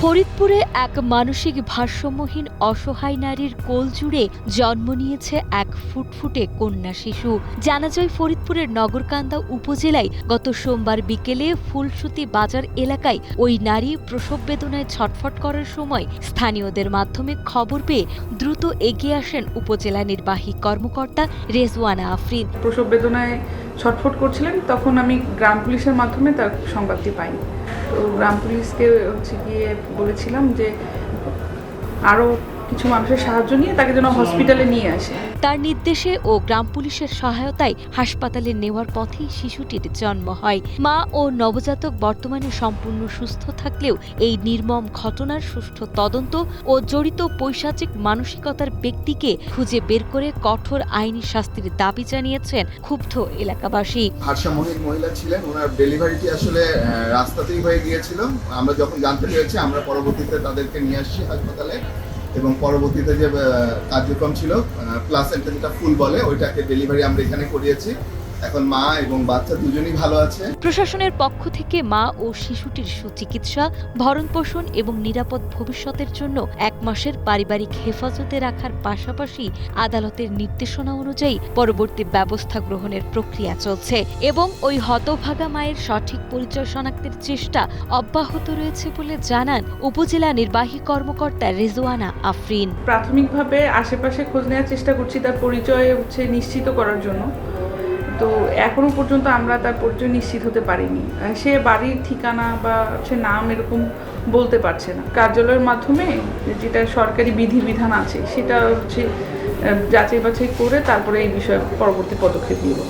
ফরিদপুরে এক মানসিক ভারসাম্যহীন অসহায় নারীর কোল জুড়ে জন্ম নিয়েছে এক ফুটফুটে কন্যা শিশু। জানা যায়, ফরিদপুরের নগরকান্দা উপজেলায় গত সোমবার বিকেলে ফুলসুতি বাজার এলাকায় ওই নারী প্রসব বেদনায় ছটফট করার সময় স্থানীয়দের মাধ্যমে খবর পেয়ে দ্রুত এগিয়ে আসেন উপজেলা নির্বাহী কর্মকর্তা রেজওয়ানা আফরিন। প্রসব বেদনায় ছটফট করছিলেন, তখন আমি গ্রাম পুলিশের মাধ্যমে তার সংবাদটি পাই। তো গ্রাম পুলিশকে গিয়ে বলেছিলাম যে আরও কিছু মানুষের সাহায্য নিয়ে তাকে যেন হসপিটালে নিয়ে আসে। তার নির্দেশে ও গ্রাম পুলিশের সহায়তায় হাসপাতালে নেওয়ার পথেই শিশুটির জন্ম হয়। মা ও নবজাতক বর্তমানে সম্পূর্ণ সুস্থ থাকলেও এই নির্মম ঘটনার সুষ্ঠু তদন্ত ও জড়িত পৈশাচিক মানসিকতার ব্যক্তিকে খুঁজে বের করে কঠোর আইনি শাস্তির দাবি জানিয়েছেন ক্ষুব্ধ এলাকাবাসী। ভারসাম্যহীন মহিলা ছিলেন, ওনার ডেলিভারিটি আসলে রাস্তাতেই হয়ে গিয়েছিল। আমরা যখন জানতে পেরেছি, আমরা পরবর্তীতে তাদেরকে নিয়ে আসছি হাসপাতালে এবং পরবর্তীতে যে কার্যক্রম ছিল প্লাসেন্টা, যেটা ফুল বলে, ওইটাকে ডেলিভারি আমরা এখানে করিয়েছি। এখন মা এবং বাচ্চা দুজনেই ভালো আছে। প্রশাসনের পক্ষ থেকে মা ও শিশুটির সুচিকিৎসা, ভরণপোষণ এবং নিরাপদ ভবিষ্যতের জন্য 1 মাসের পারিবারিক হেফাজতে রাখার পাশাপাশি আদালতের নির্দেশনা অনুযায়ী পরবর্তী ব্যবস্থা গ্রহণের প্রক্রিয়া চলছে এবং ওই হতভাগা মায়ের সঠিক পরিচয় শনাক্তের চেষ্টা অব্যাহত রয়েছে বলে জানান উপজেলা নির্বাহী কর্মকর্তা রেজওয়ানা আফরিন। প্রাথমিকভাবে আশেপাশে খোঁজ নেওয়ার চেষ্টা করছি তার পরিচয় নিশ্চিত করার জন্য। তো এখনো পর্যন্ত আমরা তার পরিচয় নিশ্চিত হতে পারিনি। সে বাড়ির ঠিকানা বা নাম এরকম বলতে পারছে না। কার্যালয়ের মাধ্যমে যেটা সরকারি বিধিবিধান আছে সেটা যাচাই বাছাই করে তারপরে এই বিষয়ে পরবর্তী পদক্ষেপ নিব।